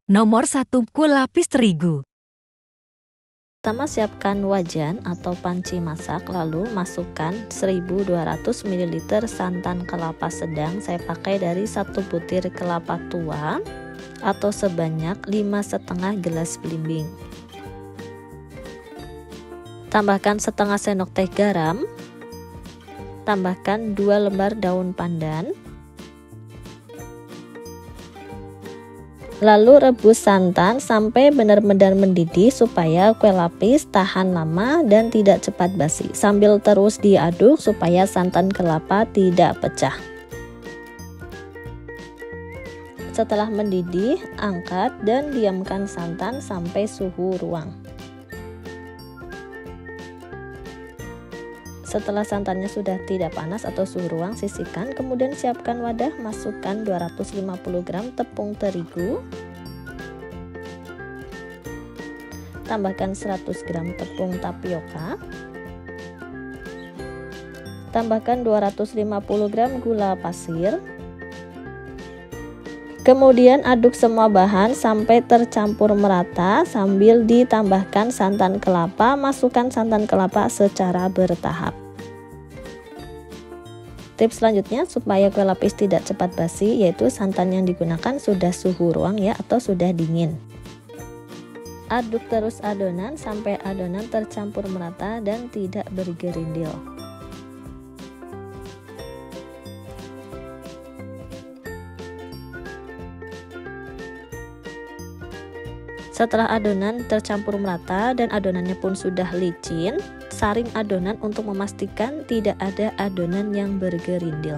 Nomor 1. Lapis terigu. Pertama, siapkan wajan atau panci masak, lalu masukkan 1200 ml santan kelapa sedang. Saya pakai dari 1 butir kelapa tua atau sebanyak 5,5 gelas belimbing. Tambahkan setengah sendok teh garam. Tambahkan 2 lembar daun pandan. Lalu rebus santan sampai benar-benar mendidih supaya kue lapis tahan lama dan tidak cepat basi. Sambil terus diaduk supaya santan kelapa tidak pecah. Setelah mendidih, angkat dan diamkan santan sampai suhu ruang. Setelah santannya sudah tidak panas atau suhu ruang, sisihkan. Kemudian siapkan wadah, masukkan 250 gram tepung terigu. Tambahkan 100 gram tepung tapioka. Tambahkan 250 gram gula pasir. Kemudian aduk semua bahan sampai tercampur merata sambil ditambahkan santan kelapa. Masukkan santan kelapa secara bertahap. Tips selanjutnya supaya kue lapis tidak cepat basi, yaitu santan yang digunakan sudah suhu ruang ya, atau sudah dingin. Aduk terus adonan sampai adonan tercampur merata dan tidak bergerindil. Setelah adonan tercampur merata dan adonannya pun sudah licin, saring adonan untuk memastikan tidak ada adonan yang bergerindil.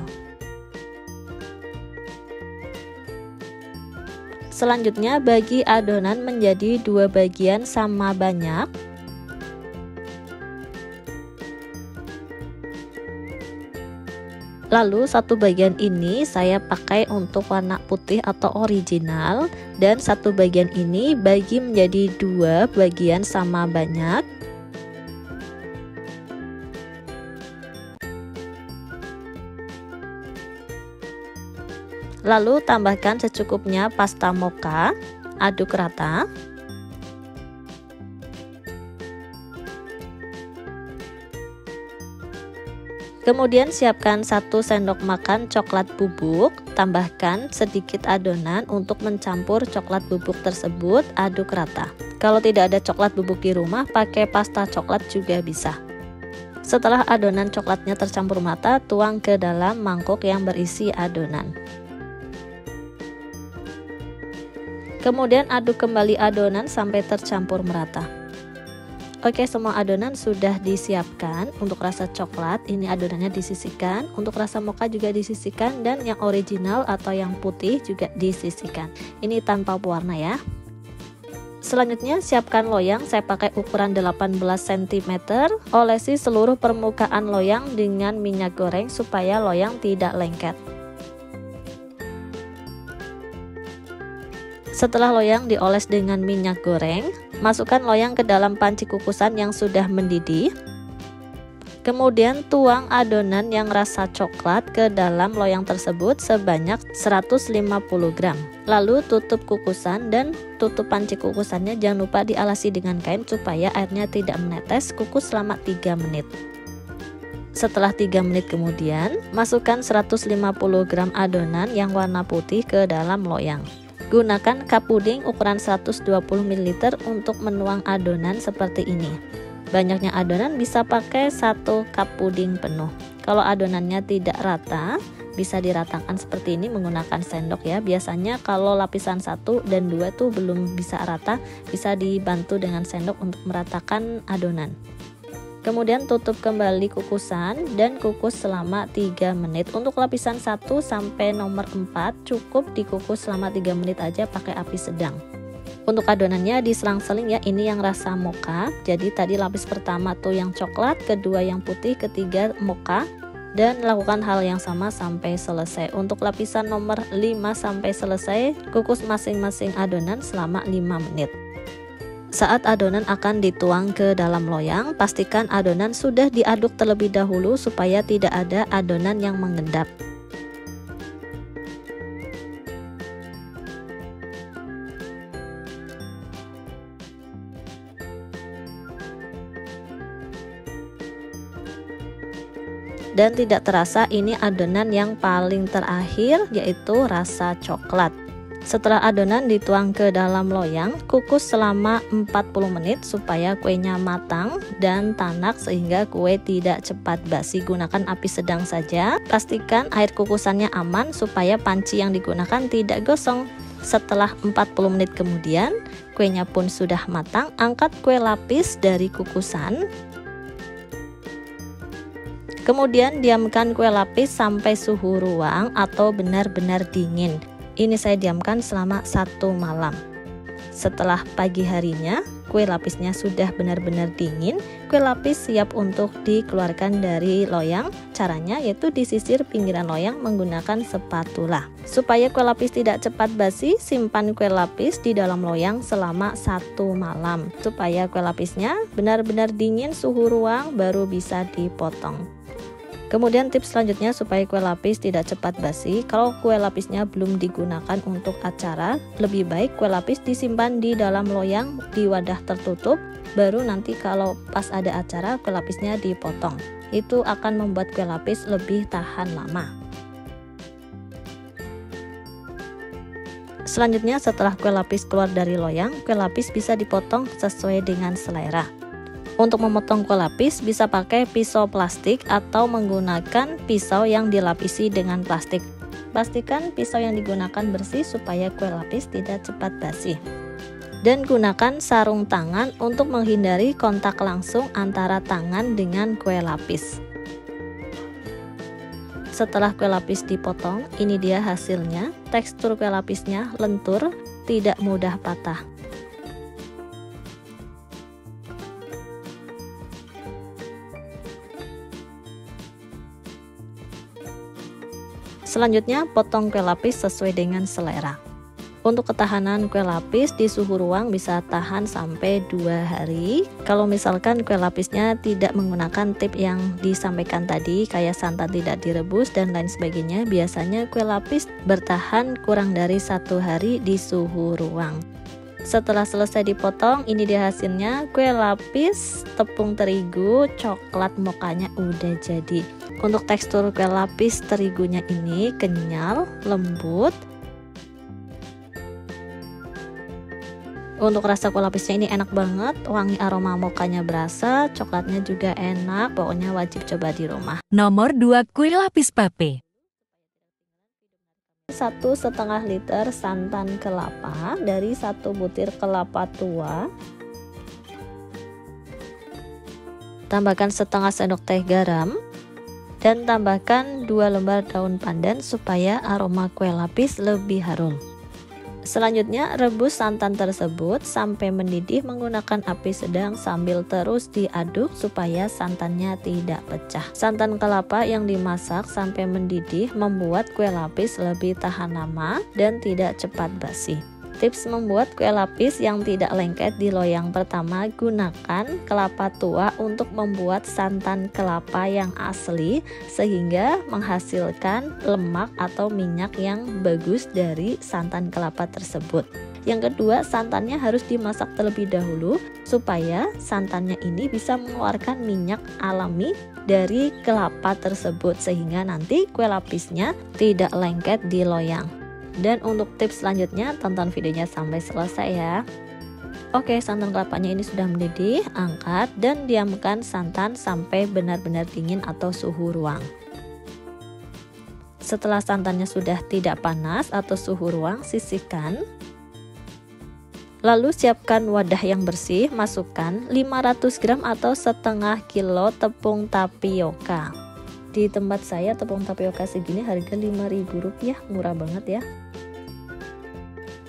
Selanjutnya, bagi adonan menjadi 2 bagian sama banyak. Lalu satu bagian ini saya pakai untuk warna putih atau original, dan satu bagian ini bagi menjadi 2 bagian sama banyak. Lalu tambahkan secukupnya pasta mocha, aduk rata. Kemudian siapkan 1 sendok makan coklat bubuk, tambahkan sedikit adonan untuk mencampur coklat bubuk tersebut, aduk rata. Kalau tidak ada coklat bubuk di rumah, pakai pasta coklat juga bisa. Setelah adonan coklatnya tercampur merata, tuang ke dalam mangkok yang berisi adonan. Kemudian aduk kembali adonan sampai tercampur merata. Oke, semua adonan sudah disiapkan. Untuk rasa coklat ini adonannya disisihkan, untuk rasa mocha juga disisihkan, dan yang original atau yang putih juga disisihkan. Ini tanpa pewarna ya. Selanjutnya siapkan loyang, saya pakai ukuran 18 cm. Olesi seluruh permukaan loyang dengan minyak goreng supaya loyang tidak lengket. Setelah loyang dioles dengan minyak goreng, masukkan loyang ke dalam panci kukusan yang sudah mendidih. Kemudian tuang adonan yang rasa coklat ke dalam loyang tersebut sebanyak 150 gram. Lalu tutup kukusan dan tutup panci kukusannya, jangan lupa dialasi dengan kain supaya airnya tidak menetes. Kukus selama 3 menit. Setelah 3 menit kemudian, masukkan 150 gram adonan yang warna putih ke dalam loyang. Gunakan cup puding ukuran 120 ml untuk menuang adonan seperti ini. Banyaknya adonan bisa pakai 1 cup puding penuh. Kalau adonannya tidak rata, bisa diratakan seperti ini menggunakan sendok ya. Biasanya kalau lapisan 1 dan 2 tuh belum bisa rata, bisa dibantu dengan sendok untuk meratakan adonan. Kemudian tutup kembali kukusan dan kukus selama 3 menit. Untuk lapisan 1 sampai nomor 4 cukup dikukus selama 3 menit aja pakai api sedang. Untuk adonannya diselang-seling ya, ini yang rasa mocha. Jadi tadi lapis pertama tuh yang coklat, kedua yang putih, ketiga mocha. Dan lakukan hal yang sama sampai selesai. Untuk lapisan nomor 5 sampai selesai, kukus masing-masing adonan selama 5 menit. Saat adonan akan dituang ke dalam loyang, pastikan adonan sudah diaduk terlebih dahulu supaya tidak ada adonan yang mengendap. Dan tidak terasa ini adonan yang paling terakhir, yaitu rasa coklat. Setelah adonan dituang ke dalam loyang, kukus selama 40 menit supaya kuenya matang dan tanak sehingga kue tidak cepat basi. Gunakan api sedang saja. Pastikan air kukusannya aman supaya panci yang digunakan tidak gosong. Setelah 40 menit kemudian, kuenya pun sudah matang. Angkat kue lapis dari kukusan. Kemudian diamkan kue lapis sampai suhu ruang atau benar-benar dingin. Ini saya diamkan selama 1 malam. Setelah pagi harinya, kue lapisnya sudah benar-benar dingin. Kue lapis siap untuk dikeluarkan dari loyang. Caranya yaitu disisir pinggiran loyang menggunakan spatula. Supaya kue lapis tidak cepat basi, simpan kue lapis di dalam loyang selama 1 malam. Supaya kue lapisnya benar-benar dingin suhu ruang baru bisa dipotong. Kemudian tips selanjutnya supaya kue lapis tidak cepat basi, kalau kue lapisnya belum digunakan untuk acara, lebih baik kue lapis disimpan di dalam loyang di wadah tertutup, baru nanti kalau pas ada acara kue lapisnya dipotong. Itu akan membuat kue lapis lebih tahan lama. Selanjutnya setelah kue lapis keluar dari loyang, kue lapis bisa dipotong sesuai dengan selera. Untuk memotong kue lapis bisa pakai pisau plastik atau menggunakan pisau yang dilapisi dengan plastik. Pastikan pisau yang digunakan bersih supaya kue lapis tidak cepat basi. Dan gunakan sarung tangan untuk menghindari kontak langsung antara tangan dengan kue lapis. Setelah kue lapis dipotong, ini dia hasilnya. Tekstur kue lapisnya lentur, tidak mudah patah. Selanjutnya, potong kue lapis sesuai dengan selera. Untuk ketahanan kue lapis di suhu ruang bisa tahan sampai 2 hari. Kalau misalkan kue lapisnya tidak menggunakan tip yang disampaikan tadi, kayak santan tidak direbus dan lain sebagainya, biasanya kue lapis bertahan kurang dari 1 hari di suhu ruang. Setelah selesai dipotong, ini dia hasilnya. Kue lapis tepung terigu coklat mokanya udah jadi. Untuk tekstur kue lapis terigunya ini kenyal, lembut. Untuk rasa kue lapisnya ini enak banget, wangi aroma mokanya berasa, coklatnya juga enak, pokoknya wajib coba di rumah. Nomor 2 kue lapis pape. 1,5 liter santan kelapa dari 1 butir kelapa tua. Tambahkan setengah sendok teh garam. Dan tambahkan 2 lembar daun pandan supaya aroma kue lapis lebih harum. Selanjutnya rebus santan tersebut sampai mendidih menggunakan api sedang sambil terus diaduk supaya santannya tidak pecah. Santan kelapa yang dimasak sampai mendidih membuat kue lapis lebih tahan lama dan tidak cepat basi. Tips membuat kue lapis yang tidak lengket di loyang pertama, gunakan kelapa tua untuk membuat santan kelapa yang asli sehingga menghasilkan lemak atau minyak yang bagus dari santan kelapa tersebut. Yang kedua, santannya harus dimasak terlebih dahulu supaya santannya ini bisa mengeluarkan minyak alami dari kelapa tersebut sehingga nanti kue lapisnya tidak lengket di loyang. Dan untuk tips selanjutnya, tonton videonya sampai selesai ya. Oke, santan kelapanya ini sudah mendidih, angkat dan diamkan santan sampai benar-benar dingin atau suhu ruang. Setelah santannya sudah tidak panas atau suhu ruang, sisihkan. Lalu siapkan wadah yang bersih, masukkan 500 gram atau setengah kilo tepung tapioka. Di tempat saya tepung tapioka segini harga Rp5.000, murah banget ya.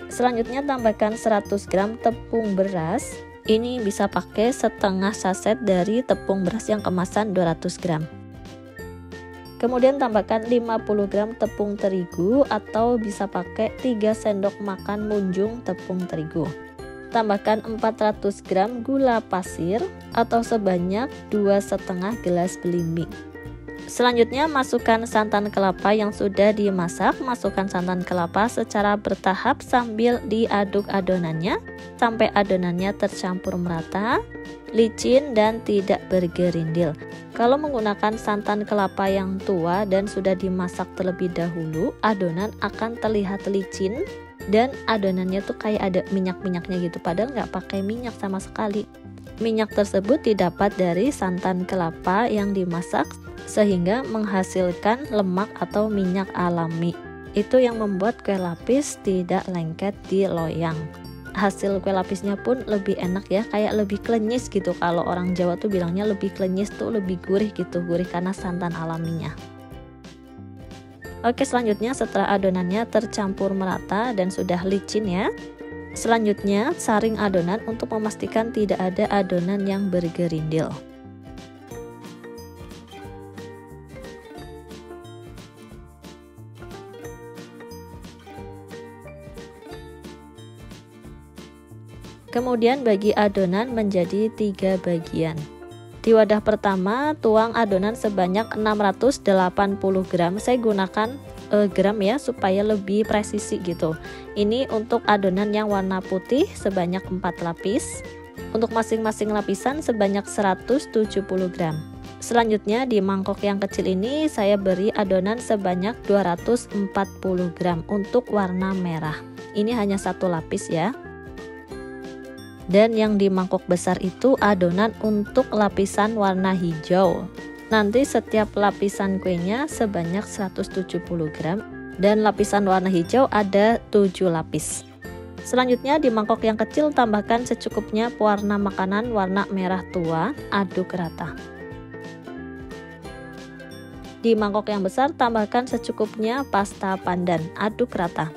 Selanjutnya tambahkan 100 gram tepung beras. Ini bisa pakai setengah saset dari tepung beras yang kemasan 200 gram. Kemudian tambahkan 50 gram tepung terigu atau bisa pakai 3 sendok makan munjung tepung terigu. Tambahkan 400 gram gula pasir atau sebanyak 2,5 gelas belimbing. Selanjutnya masukkan santan kelapa yang sudah dimasak. Masukkan santan kelapa secara bertahap sambil diaduk adonannya sampai adonannya tercampur merata, licin dan tidak bergerindil. Kalau menggunakan santan kelapa yang tua dan sudah dimasak terlebih dahulu, adonan akan terlihat licin dan adonannya tuh kayak ada minyak-minyaknya gitu, padahal nggak pakai minyak sama sekali. Minyak tersebut didapat dari santan kelapa yang dimasak sehingga menghasilkan lemak atau minyak alami. Itu yang membuat kue lapis tidak lengket di loyang. Hasil kue lapisnya pun lebih enak ya, kayak lebih klenyis gitu. Kalau orang Jawa tuh bilangnya lebih klenyis tuh lebih gurih gitu, gurih karena santan alaminya. Oke, selanjutnya setelah adonannya tercampur merata dan sudah licin ya, selanjutnya saring adonan untuk memastikan tidak ada adonan yang bergerindil. Kemudian bagi adonan menjadi 3 bagian. Di wadah pertama tuang adonan sebanyak 680 gram. Saya gunakan gram ya supaya lebih presisi gitu. Ini untuk adonan yang warna putih sebanyak 4 lapis. Untuk masing-masing lapisan sebanyak 170 gram. Selanjutnya di mangkok yang kecil ini saya beri adonan sebanyak 240 gram untuk warna merah. Ini hanya satu lapis ya. Dan yang di mangkok besar itu adonan untuk lapisan warna hijau. Nanti setiap lapisan kuenya sebanyak 170 gram dan lapisan warna hijau ada 7 lapis. Selanjutnya di mangkok yang kecil tambahkan secukupnya pewarna makanan warna merah tua, aduk rata. Di mangkok yang besar tambahkan secukupnya pasta pandan, aduk rata.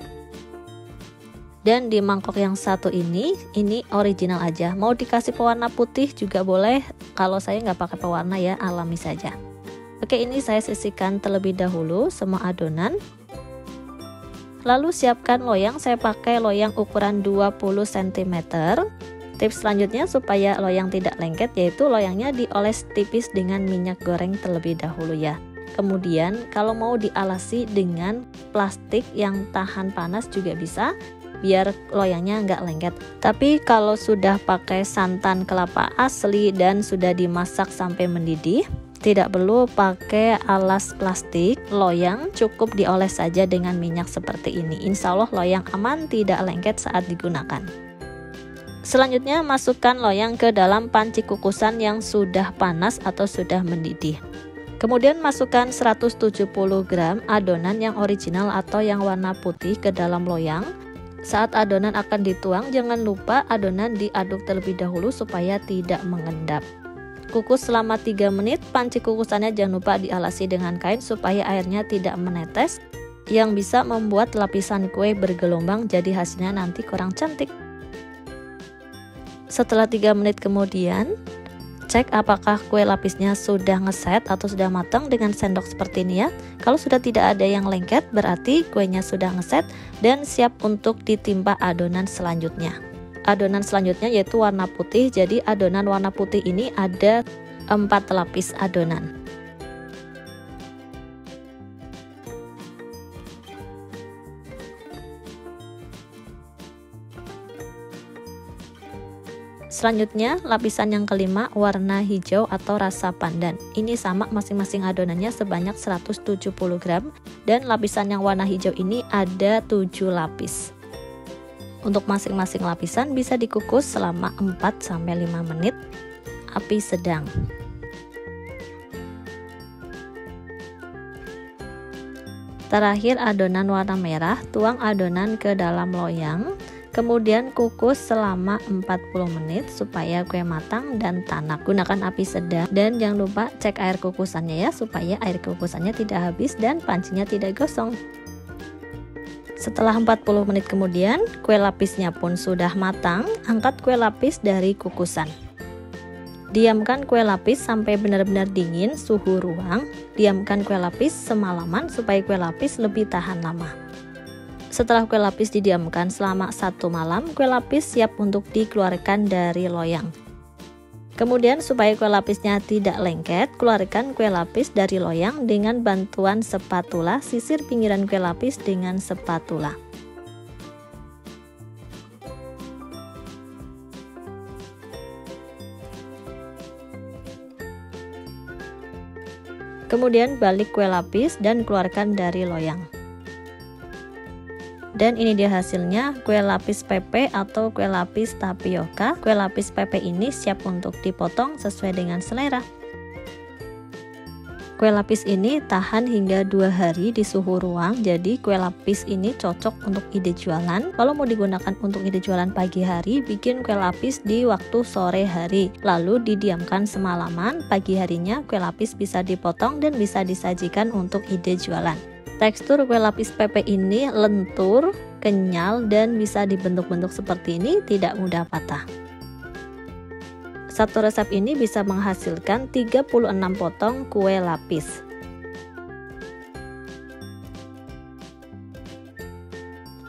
Dan di mangkok yang satu ini original aja. Mau dikasih pewarna putih juga boleh. Kalau saya nggak pakai pewarna ya, alami saja. Oke, ini saya sisihkan terlebih dahulu semua adonan. Lalu siapkan loyang. Saya pakai loyang ukuran 20 cm. Tips selanjutnya supaya loyang tidak lengket yaitu loyangnya dioles tipis dengan minyak goreng terlebih dahulu ya. Kemudian kalau mau dialasi dengan plastik yang tahan panas juga bisa, biar loyangnya nggak lengket. Tapi kalau sudah pakai santan kelapa asli dan sudah dimasak sampai mendidih, tidak perlu pakai alas plastik. Loyang cukup dioles saja dengan minyak seperti ini. Insya Allah loyang aman, tidak lengket saat digunakan. Selanjutnya masukkan loyang ke dalam panci kukusan yang sudah panas atau sudah mendidih. Kemudian masukkan 170 gram adonan yang original atau yang warna putih ke dalam loyang. Saat adonan akan dituang, jangan lupa adonan diaduk terlebih dahulu supaya tidak mengendap. Kukus selama 3 menit, panci kukusannya jangan lupa dialasi dengan kain supaya airnya tidak menetes, yang bisa membuat lapisan kue bergelombang jadi hasilnya nanti kurang cantik. Setelah 3 menit kemudian, cek apakah kue lapisnya sudah ngeset atau sudah matang dengan sendok seperti ini ya. Kalau sudah tidak ada yang lengket berarti kuenya sudah ngeset dan siap untuk ditimpa adonan selanjutnya. Adonan selanjutnya yaitu warna putih. Jadi adonan warna putih ini ada 4 lapis adonan. Selanjutnya lapisan yang kelima warna hijau atau rasa pandan. Ini sama masing-masing adonannya sebanyak 170 gram dan lapisan yang warna hijau ini ada 7 lapis. Untuk masing-masing lapisan bisa dikukus selama 4-5 menit, api sedang. Terakhir adonan warna merah, tuang adonan ke dalam loyang. Kemudian kukus selama 40 menit supaya kue matang dan tanak. Gunakan api sedang dan jangan lupa cek air kukusannya ya, supaya air kukusannya tidak habis dan pancinya tidak gosong. Setelah 40 menit kemudian, kue lapisnya pun sudah matang. Angkat kue lapis dari kukusan. Diamkan kue lapis sampai benar-benar dingin suhu ruang. Diamkan kue lapis semalaman supaya kue lapis lebih tahan lama. Setelah kue lapis didiamkan selama 1 malam, kue lapis siap untuk dikeluarkan dari loyang. Kemudian supaya kue lapisnya tidak lengket, keluarkan kue lapis dari loyang dengan bantuan spatula, sisir pinggiran kue lapis dengan spatula. Kemudian balik kue lapis dan keluarkan dari loyang. Dan ini dia hasilnya, kue lapis pepe atau kue lapis tapioka. Kue lapis pepe ini siap untuk dipotong sesuai dengan selera. Kue lapis ini tahan hingga 2 hari di suhu ruang, jadi kue lapis ini cocok untuk ide jualan. Kalau mau digunakan untuk ide jualan pagi hari, bikin kue lapis di waktu sore hari, lalu didiamkan semalaman. Pagi harinya kue lapis bisa dipotong dan bisa disajikan untuk ide jualan. Tekstur kue lapis pepe ini lentur, kenyal, dan bisa dibentuk-bentuk seperti ini, tidak mudah patah. Satu resep ini bisa menghasilkan 36 potong kue lapis.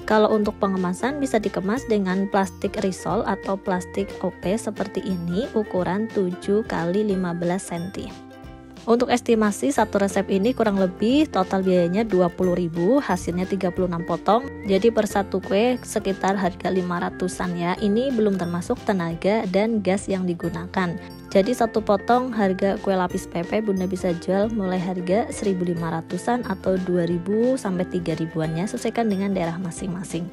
Kalau untuk pengemasan bisa dikemas dengan plastik risol atau plastik OP seperti ini, ukuran 7 x 15 cm. Untuk estimasi satu resep ini kurang lebih total biayanya 20.000, hasilnya 36 potong. Jadi per satu kue sekitar harga 500-an ya. Ini belum termasuk tenaga dan gas yang digunakan. Jadi satu potong harga kue lapis pepe Bunda bisa jual mulai harga 1.500-an atau 2.000 sampai 3.000-an ya, sesuaikan dengan daerah masing-masing.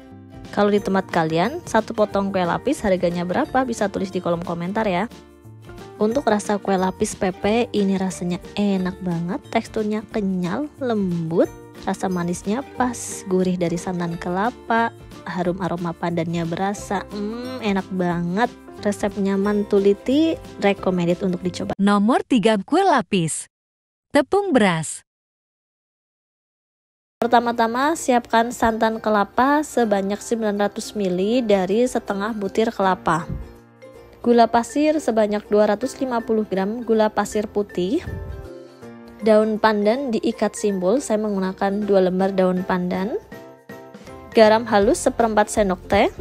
Kalau di tempat kalian, satu potong kue lapis harganya berapa? Bisa tulis di kolom komentar ya. Untuk rasa kue lapis pepe ini rasanya enak banget, teksturnya kenyal, lembut, rasa manisnya pas, gurih dari santan kelapa, harum aroma pandannya berasa, enak banget. Resepnya mantuliti, recommended untuk dicoba. Nomor 3 kue lapis. Tepung beras. Pertama-tama siapkan santan kelapa sebanyak 900 ml dari setengah butir kelapa. Gula pasir sebanyak 250 gram gula pasir putih. Daun pandan diikat simbol, saya menggunakan 2 lembar daun pandan. Garam halus 1/4 sendok teh.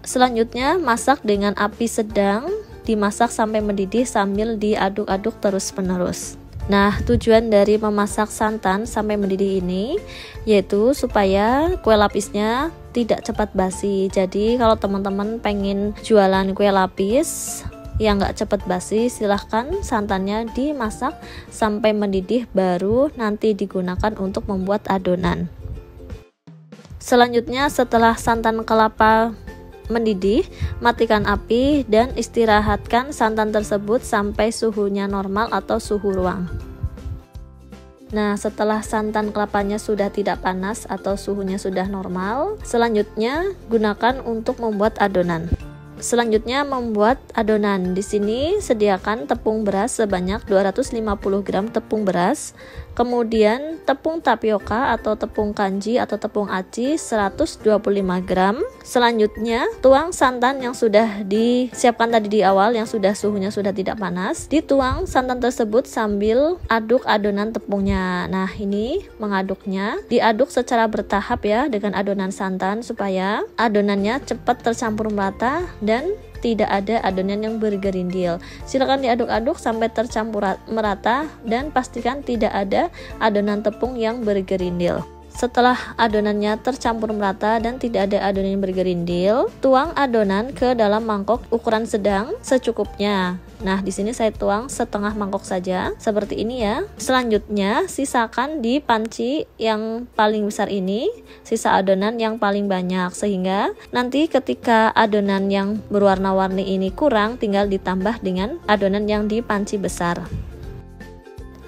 Selanjutnya masak dengan api sedang, dimasak sampai mendidih sambil diaduk-aduk terus-menerus. Nah, tujuan dari memasak santan sampai mendidih ini yaitu supaya kue lapisnya tidak cepat basi. Jadi kalau teman-teman pengen jualan kue lapis yang nggak cepat basi, silahkan santannya dimasak sampai mendidih, baru nanti digunakan untuk membuat adonan. Selanjutnya setelah santan kelapa mendidih, matikan api dan istirahatkan santan tersebut sampai suhunya normal atau suhu ruang. Nah, setelah santan kelapanya sudah tidak panas atau suhunya sudah normal, selanjutnya gunakan untuk membuat adonan. Selanjutnya membuat adonan. Di sini sediakan tepung beras sebanyak 250 gram tepung beras, kemudian tepung tapioka atau tepung kanji atau tepung aci 125 gram. Selanjutnya tuang santan yang sudah disiapkan tadi di awal, yang sudah suhunya sudah tidak panas. Dituang santan tersebut sambil aduk adonan tepungnya. Nah, ini mengaduknya diaduk secara bertahap ya dengan adonan santan supaya adonannya cepat tercampur merata dan tidak ada adonan yang bergerindil. Silakan diaduk-aduk sampai tercampur merata dan pastikan tidak ada adonan tepung yang bergerindil. Setelah adonannya tercampur merata dan tidak ada adonan yang bergerindil, tuang adonan ke dalam mangkok ukuran sedang secukupnya. Nah, di sini saya tuang setengah mangkok saja, seperti ini ya. Selanjutnya, sisakan di panci yang paling besar ini, sisa adonan yang paling banyak, sehingga nanti ketika adonan yang berwarna-warni ini kurang, tinggal ditambah dengan adonan yang di panci besar.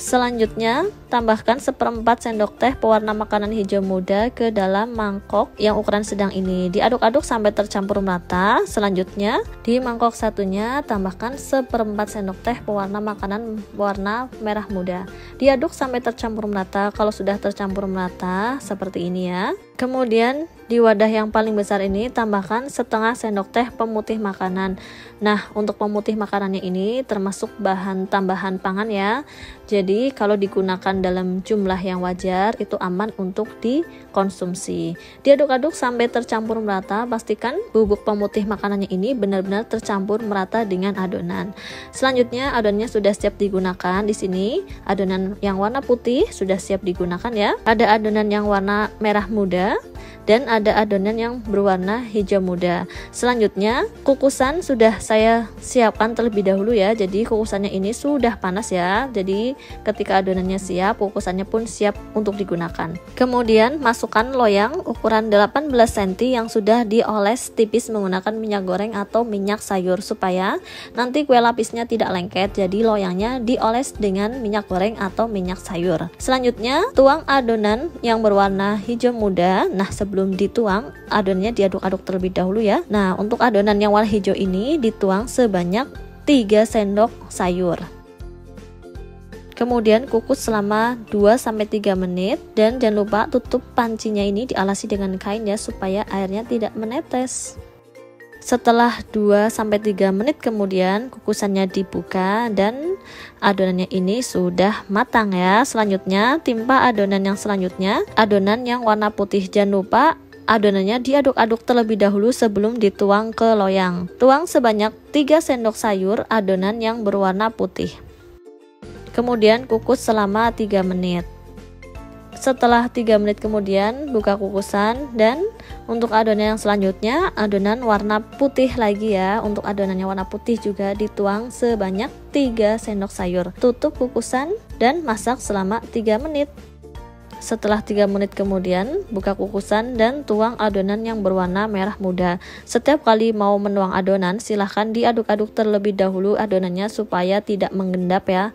Selanjutnya, tambahkan 1/4 sendok teh pewarna makanan hijau muda ke dalam mangkok yang ukuran sedang ini. Diaduk-aduk sampai tercampur merata. Selanjutnya, di mangkok satunya tambahkan 1/4 sendok teh pewarna makanan warna merah muda. Diaduk sampai tercampur merata. Kalau sudah tercampur merata, seperti ini ya. Kemudian di wadah yang paling besar ini tambahkan setengah sendok teh pemutih makanan. Nah, untuk pemutih makanannya ini termasuk bahan tambahan pangan ya. Jadi kalau digunakan adonan dalam jumlah yang wajar, itu aman untuk dikonsumsi. Diaduk-aduk sampai tercampur merata, pastikan bubuk pemutih makanannya ini benar-benar tercampur merata dengan adonan. Selanjutnya adonannya sudah siap digunakan. Di sini adonan yang warna putih sudah siap digunakan ya. Ada adonan yang warna merah muda dan ada adonan yang berwarna hijau muda. Selanjutnya kukusan sudah saya siapkan terlebih dahulu ya. Jadi kukusannya ini sudah panas ya. Jadi ketika adonannya siap, kukusannya pun siap untuk digunakan. Kemudian masukkan loyang ukuran 18 cm yang sudah dioles tipis menggunakan minyak goreng atau minyak sayur supaya nanti kue lapisnya tidak lengket. Jadi loyangnya dioles dengan minyak goreng atau minyak sayur. Selanjutnya tuang adonan yang berwarna hijau muda. Nah, sebelum dituang adonannya diaduk-aduk terlebih dahulu ya. Nah, untuk adonan yang warna hijau ini dituang sebanyak 3 sendok sayur. Kemudian kukus selama 2-3 menit dan jangan lupa tutup pancinya ini dialasi dengan kain ya supaya airnya tidak menetes. Setelah 2-3 menit kemudian kukusannya dibuka dan adonannya ini sudah matang ya. Selanjutnya timpa adonan yang selanjutnya, adonan yang warna putih. Jangan lupa adonannya diaduk-aduk terlebih dahulu sebelum dituang ke loyang. Tuang sebanyak 3 sendok sayur adonan yang berwarna putih. Kemudian kukus selama 3 menit. Setelah 3 menit kemudian buka kukusan dan untuk adonan yang selanjutnya adonan warna putih lagi ya. Untuk adonannya warna putih juga dituang sebanyak 3 sendok sayur. Tutup kukusan dan masak selama 3 menit. Setelah 3 menit kemudian buka kukusan dan tuang adonan yang berwarna merah muda. Setiap kali mau menuang adonan silahkan diaduk-aduk terlebih dahulu adonannya supaya tidak mengendap ya.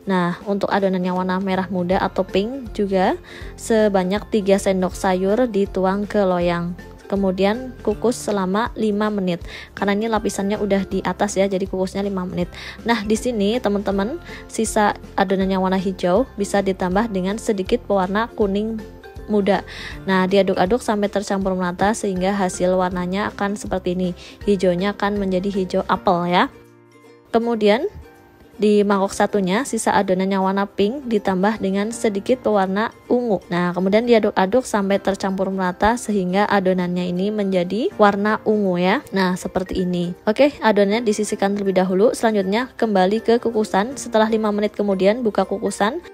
Nah, untuk adonan yang warna merah muda atau pink juga sebanyak 3 sendok sayur dituang ke loyang. Kemudian kukus selama 5 menit. Karena ini lapisannya udah di atas ya, jadi kukusnya 5 menit. Nah, di sini teman-teman, sisa adonan yang warna hijau bisa ditambah dengan sedikit pewarna kuning muda. Nah, diaduk-aduk sampai tercampur merata sehingga hasil warnanya akan seperti ini. Hijaunya akan menjadi hijau apel ya. Kemudian di mangkok satunya sisa adonan yang warna pink ditambah dengan sedikit pewarna ungu. Nah, kemudian diaduk-aduk sampai tercampur merata sehingga adonannya ini menjadi warna ungu ya. Nah, seperti ini. Oke, adonannya disisihkan terlebih dahulu. Selanjutnya kembali ke kukusan. Setelah 5 menit kemudian buka kukusan.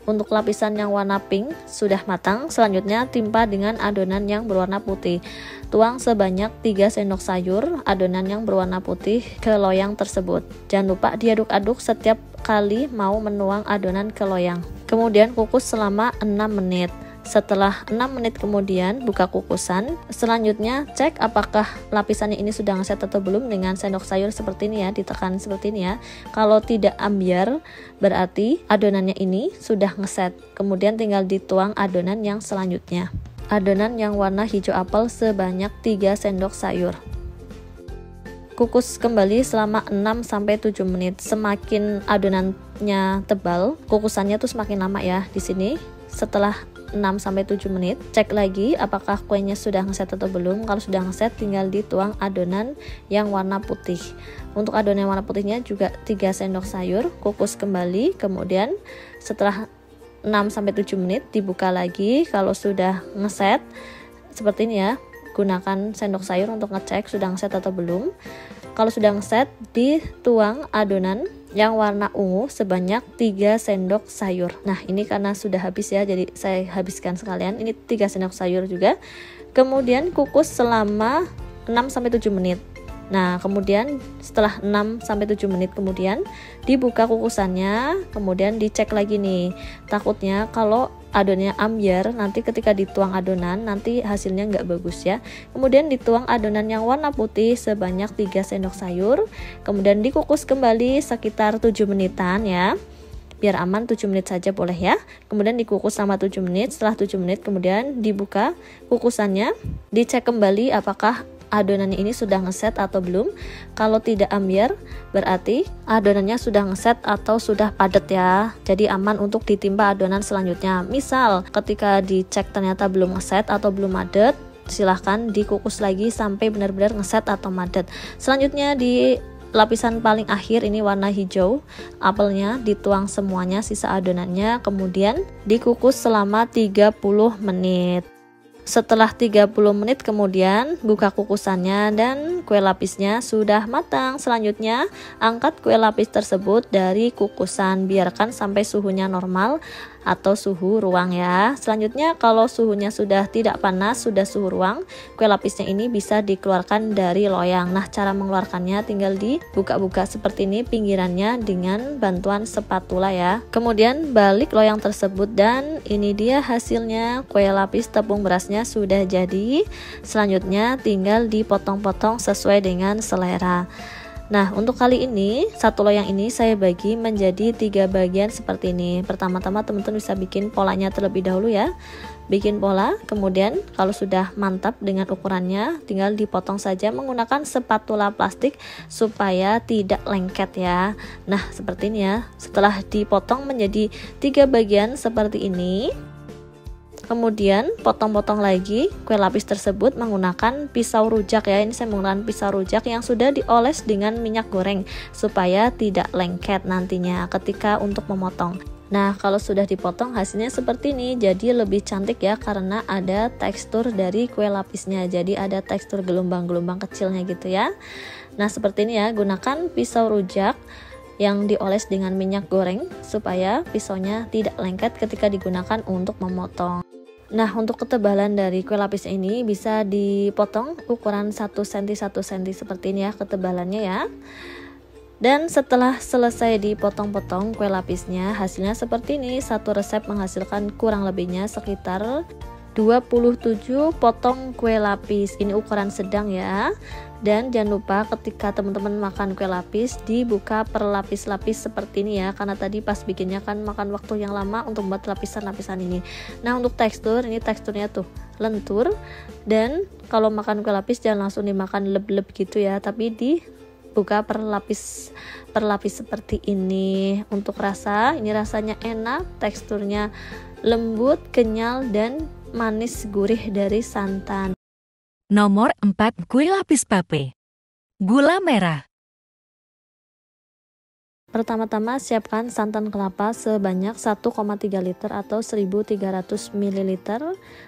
Untuk lapisan yang warna pink sudah matang. Selanjutnya timpa dengan adonan yang berwarna putih. Tuang sebanyak 3 sendok sayur adonan yang berwarna putih ke loyang tersebut. Jangan lupa diaduk-aduk setiap kali mau menuang adonan ke loyang. Kemudian kukus selama 6 menit. Setelah 6 menit kemudian buka kukusan. Selanjutnya cek apakah lapisannya ini sudah ngeset atau belum dengan sendok sayur seperti ini ya, ditekan seperti ini ya. Kalau tidak ambyar berarti adonannya ini sudah ngeset. Kemudian tinggal dituang adonan yang selanjutnya. Adonan yang warna hijau apel sebanyak 3 sendok sayur. Kukus kembali selama 6-7 menit. Semakin adonannya tebal, kukusannya tuh semakin lama ya. Di sini setelah 6-7 menit, cek lagi apakah kuenya sudah ngeset atau belum. Kalau sudah ngeset, tinggal dituang adonan yang warna putih. Untuk adonan yang warna putihnya juga 3 sendok sayur, kukus kembali. Kemudian setelah 6-7 menit dibuka lagi. Kalau sudah ngeset seperti ini ya, gunakan sendok sayur untuk ngecek sudah ngeset atau belum. Kalau sudah ngeset, dituang adonan yang warna ungu sebanyak 3 sendok sayur. Nah, ini karena sudah habis ya, jadi saya habiskan sekalian. Ini 3 sendok sayur juga. Kemudian kukus selama 6-7 menit. Nah, kemudian setelah 6-7 menit kemudian dibuka kukusannya, kemudian dicek lagi nih. Takutnya kalau adonannya ambyar, nanti ketika dituang adonan nanti hasilnya nggak bagus ya. Kemudian dituang adonan yang warna putih sebanyak 3 sendok sayur, kemudian dikukus kembali sekitar 7 menitan ya. Biar aman 7 menit saja boleh ya. Kemudian dikukus selama 7 menit. Setelah 7 menit kemudian dibuka kukusannya, dicek kembali apakah adonannya ini sudah ngeset atau belum. Kalau tidak ambyar berarti adonannya sudah ngeset atau sudah padat ya. Jadi aman untuk ditimpa adonan selanjutnya. Misal ketika dicek ternyata belum ngeset atau belum padat, silahkan dikukus lagi sampai benar-benar ngeset atau padat. Selanjutnya di lapisan paling akhir ini warna hijau, apelnya dituang semuanya sisa adonannya, kemudian dikukus selama 30 menit. Setelah 30 menit kemudian buka kukusannya dan kue lapisnya sudah matang. Selanjutnya angkat kue lapis tersebut dari kukusan, biarkan sampai suhunya normal atau suhu ruang ya. Selanjutnya kalau suhunya sudah tidak panas, sudah suhu ruang, kue lapisnya ini bisa dikeluarkan dari loyang. Nah, cara mengeluarkannya tinggal dibuka-buka seperti ini pinggirannya dengan bantuan spatula ya. Kemudian balik loyang tersebut dan ini dia hasilnya, kue lapis tepung berasnya sudah jadi. Selanjutnya tinggal dipotong-potong sesuai dengan selera. Nah, untuk kali ini satu loyang ini saya bagi menjadi 3 bagian seperti ini. Pertama-tama teman-teman bisa bikin polanya terlebih dahulu ya. Bikin pola, kemudian kalau sudah mantap dengan ukurannya tinggal dipotong saja menggunakan spatula plastik supaya tidak lengket ya. Nah, seperti ini ya. Setelah dipotong menjadi 3 bagian seperti ini, kemudian potong-potong lagi kue lapis tersebut menggunakan pisau rujak ya. Ini saya menggunakan pisau rujak yang sudah dioles dengan minyak goreng supaya tidak lengket nantinya ketika untuk memotong. Nah, kalau sudah dipotong hasilnya seperti ini, jadi lebih cantik ya karena ada tekstur dari kue lapisnya. Jadi ada tekstur gelombang-gelombang kecilnya gitu ya. Nah, seperti ini ya, gunakan pisau rujak yang dioles dengan minyak goreng supaya pisaunya tidak lengket ketika digunakan untuk memotong. Nah, untuk ketebalan dari kue lapis ini bisa dipotong ukuran 1 cm 1 cm seperti ini ya ketebalannya ya. Dan setelah selesai dipotong-potong kue lapisnya, hasilnya seperti ini. Satu resep menghasilkan kurang lebihnya sekitar 27 potong kue lapis. Ini ukuran sedang ya. Dan jangan lupa ketika teman-teman makan kue lapis dibuka per lapis-lapis seperti ini ya, karena tadi pas bikinnya kan makan waktu yang lama untuk membuat lapisan-lapisan ini. Nah, untuk tekstur, ini teksturnya tuh lentur, dan kalau makan kue lapis jangan langsung dimakan leb-leb gitu ya, tapi dibuka per lapis seperti ini. Untuk rasa, ini rasanya enak, teksturnya lembut, kenyal, dan manis gurih dari santan. Nomor 4 kue lapis pape. Gula merah. Pertama-tama siapkan santan kelapa sebanyak 1,3 liter atau 1300 ml.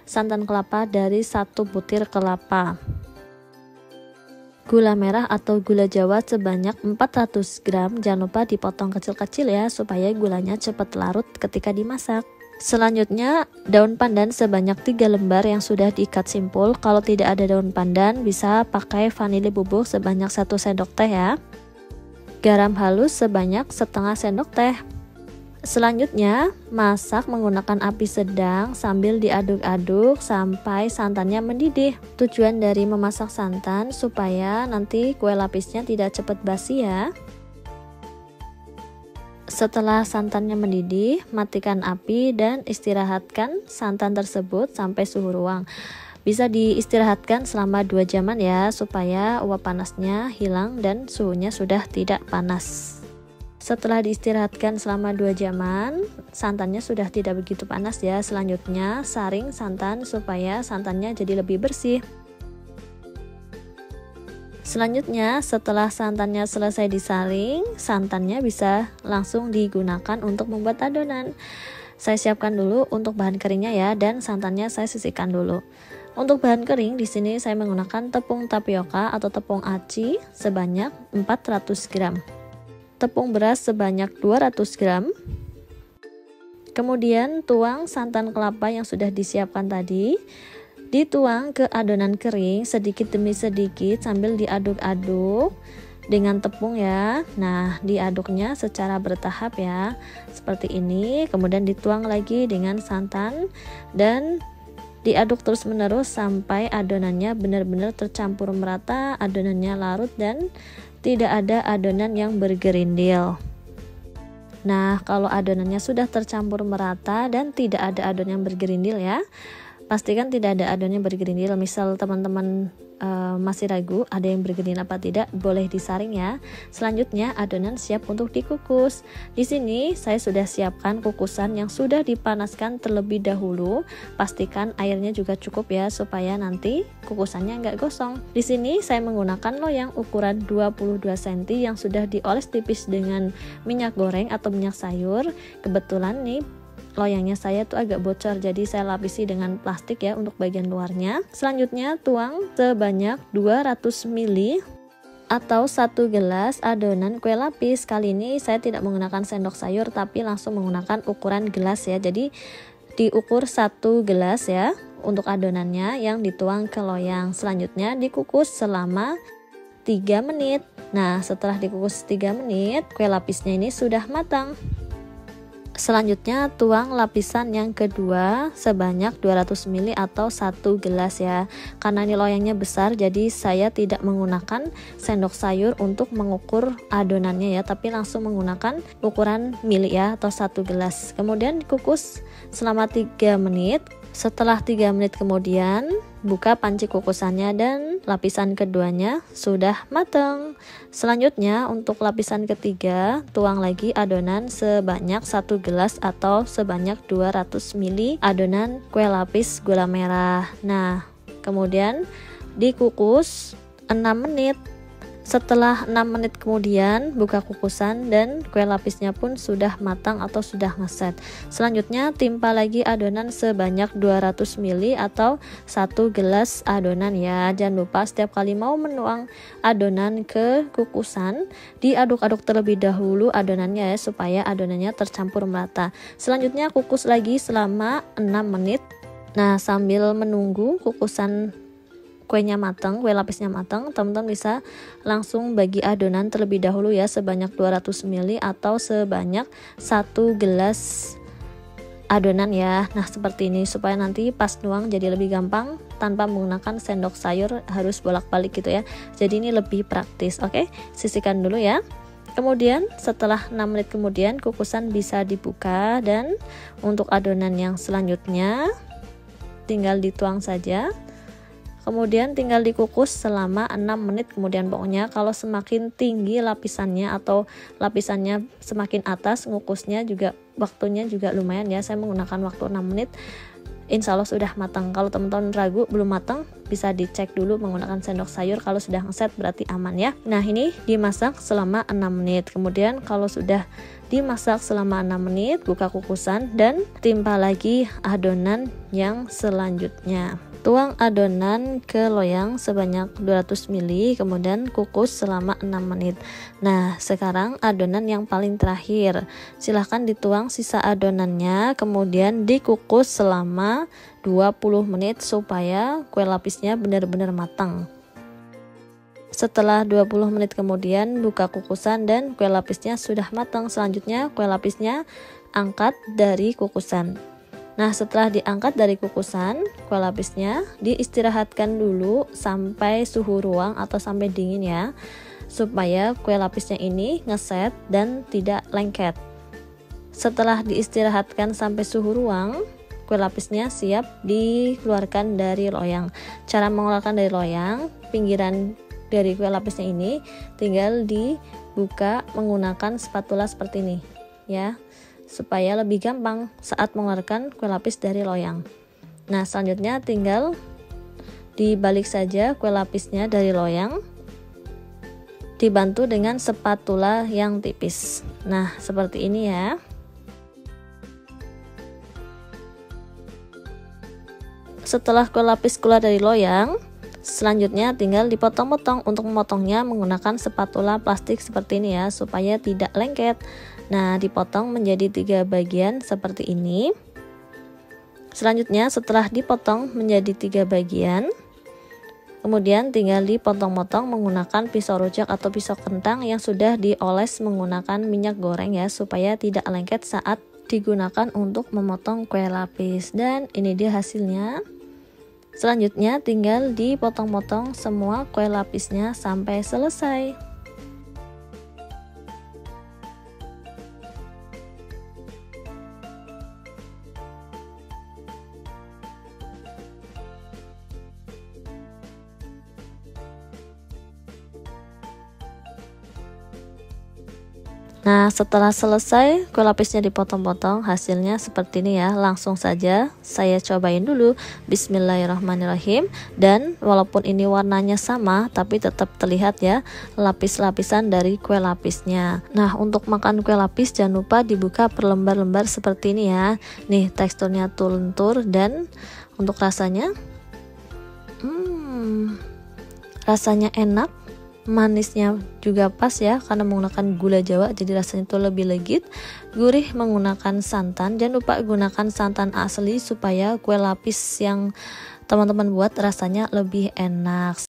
Santan kelapa dari 1 butir kelapa. Gula merah atau gula jawa sebanyak 400 gram. Jangan lupa dipotong kecil-kecil ya supaya gulanya cepat larut ketika dimasak. Selanjutnya daun pandan sebanyak 3 lembar yang sudah diikat simpul. Kalau tidak ada daun pandan bisa pakai vanili bubuk sebanyak 1 sendok teh ya. Garam halus sebanyak setengah sendok teh. Selanjutnya masak menggunakan api sedang sambil diaduk-aduk sampai santannya mendidih. Tujuan dari memasak santan supaya nanti kue lapisnya tidak cepat basi ya. Setelah santannya mendidih, matikan api dan istirahatkan santan tersebut sampai suhu ruang. Bisa diistirahatkan selama 2 jaman ya, supaya uap panasnya hilang dan suhunya sudah tidak panas. Setelah diistirahatkan selama 2 jaman, santannya sudah tidak begitu panas ya. Selanjutnya saring santan supaya santannya jadi lebih bersih. Selanjutnya setelah santannya selesai disaring, santannya bisa langsung digunakan untuk membuat adonan. Saya siapkan dulu untuk bahan keringnya ya, dan santannya saya sisihkan dulu. Untuk bahan kering di sini saya menggunakan tepung tapioka atau tepung aci sebanyak 400 gram. Tepung beras sebanyak 200 gram. Kemudian tuang santan kelapa yang sudah disiapkan tadi. Dituang ke adonan kering sedikit demi sedikit sambil diaduk-aduk dengan tepung ya. Nah, diaduknya secara bertahap ya, seperti ini. Kemudian dituang lagi dengan santan dan diaduk terus menerus sampai adonannya benar-benar tercampur merata, adonannya larut dan tidak ada adonan yang bergerindil. Nah, kalau adonannya sudah tercampur merata dan tidak ada adonan yang bergerindil ya, Pastikan tidak ada adonan yang bergerindil. Misal teman-teman masih ragu ada yang bergerindil apa tidak, boleh disaring ya. Selanjutnya adonan siap untuk dikukus. Di sini saya sudah siapkan kukusan yang sudah dipanaskan terlebih dahulu. Pastikan airnya juga cukup ya, supaya nanti kukusannya nggak gosong. Di sini saya menggunakan loyang ukuran 22 cm yang sudah dioles tipis dengan minyak goreng atau minyak sayur. Kebetulan nih loyangnya saya tuh agak bocor, jadi saya lapisi dengan plastik ya untuk bagian luarnya. Selanjutnya tuang sebanyak 200 ml atau 1 gelas adonan kue lapis. Kali ini saya tidak menggunakan sendok sayur tapi langsung menggunakan ukuran gelas ya. Jadi diukur 1 gelas ya untuk adonannya yang dituang ke loyang. Selanjutnya dikukus selama 3 menit. Nah, setelah dikukus 3 menit, kue lapisnya ini sudah matang. Selanjutnya tuang lapisan yang kedua sebanyak 200 ml atau 1 gelas ya. Karena ini loyangnya besar, jadi saya tidak menggunakan sendok sayur untuk mengukur adonannya ya, tapi langsung menggunakan ukuran mili ya atau 1 gelas. Kemudian dikukus selama 3 menit. Setelah 3 menit kemudian buka panci kukusannya dan lapisan keduanya sudah matang. Selanjutnya untuk lapisan ketiga, tuang lagi adonan sebanyak 1 gelas atau sebanyak 200 ml adonan kue lapis gula merah. Nah, kemudian dikukus 6 menit. Setelah 6 menit kemudian buka kukusan dan kue lapisnya pun sudah matang atau sudah ngeset. Selanjutnya timpa lagi adonan sebanyak 200 ml atau 1 gelas adonan ya. Jangan lupa setiap kali mau menuang adonan ke kukusan, diaduk-aduk terlebih dahulu adonannya ya, supaya adonannya tercampur merata. Selanjutnya kukus lagi selama 6 menit. Nah, sambil menunggu kukusan kuenya matang, kue lapisnya matang, teman-teman bisa langsung bagi adonan terlebih dahulu ya, sebanyak 200 ml atau sebanyak 1 gelas adonan ya. Nah, seperti ini supaya nanti pas nuang jadi lebih gampang tanpa menggunakan sendok sayur harus bolak-balik gitu ya. Jadi ini lebih praktis. Oke, sisihkan dulu ya. Kemudian setelah 6 menit kemudian kukusan bisa dibuka dan untuk adonan yang selanjutnya tinggal dituang saja. Kemudian tinggal dikukus selama 6 menit kemudian. Pokoknya kalau semakin tinggi lapisannya atau lapisannya semakin atas, ngukusnya juga waktunya juga lumayan ya. Saya menggunakan waktu 6 menit, insya Allah sudah matang. Kalau teman-teman ragu belum matang, bisa dicek dulu menggunakan sendok sayur. Kalau sudah ngeset berarti aman ya. Nah, ini dimasak selama 6 menit. Kemudian kalau sudah dimasak selama 6 menit, buka kukusan dan timpa lagi adonan yang selanjutnya. Tuang adonan ke loyang sebanyak 200 ml, kemudian kukus selama 6 menit. Nah, sekarang adonan yang paling terakhir. Silahkan dituang sisa adonannya, kemudian dikukus selama 20 menit supaya kue lapisnya benar-benar matang. Setelah 20 menit kemudian buka kukusan dan kue lapisnya sudah matang. Selanjutnya kue lapisnya angkat dari kukusan. Nah, setelah diangkat dari kukusan, kue lapisnya diistirahatkan dulu sampai suhu ruang atau sampai dingin ya, supaya kue lapisnya ini ngeset dan tidak lengket. Setelah diistirahatkan sampai suhu ruang, kue lapisnya siap dikeluarkan dari loyang. Cara mengeluarkan dari loyang, pinggiran dari kue lapisnya ini tinggal dibuka menggunakan spatula seperti ini ya, supaya lebih gampang saat mengeluarkan kue lapis dari loyang. Nah, selanjutnya tinggal dibalik saja kue lapisnya dari loyang, dibantu dengan spatula yang tipis. Nah, seperti ini ya. Setelah kue lapis keluar dari loyang, selanjutnya tinggal dipotong-potong. Untuk memotongnya menggunakan spatula plastik seperti ini ya, supaya tidak lengket. Nah, dipotong menjadi 3 bagian seperti ini. Selanjutnya setelah dipotong menjadi 3 bagian, kemudian tinggal dipotong-potong menggunakan pisau rujak atau pisau kentang yang sudah dioles menggunakan minyak goreng ya, supaya tidak lengket saat digunakan untuk memotong kue lapis. Dan ini dia hasilnya. Selanjutnya tinggal dipotong-potong semua kue lapisnya sampai selesai. Nah, setelah selesai kue lapisnya dipotong-potong, hasilnya seperti ini ya. Langsung saja saya cobain dulu. Bismillahirrahmanirrahim. Dan walaupun ini warnanya sama, tapi tetap terlihat ya lapis-lapisan dari kue lapisnya. Nah, untuk makan kue lapis jangan lupa dibuka per lembar-lembar seperti ini ya. Nih, teksturnya tuh lentur dan untuk rasanya rasanya enak. Manisnya juga pas ya karena menggunakan gula Jawa, jadi rasanya itu lebih legit. Gurih menggunakan santan. Jangan lupa gunakan santan asli supaya kue lapis yang teman-teman buat rasanya lebih enak.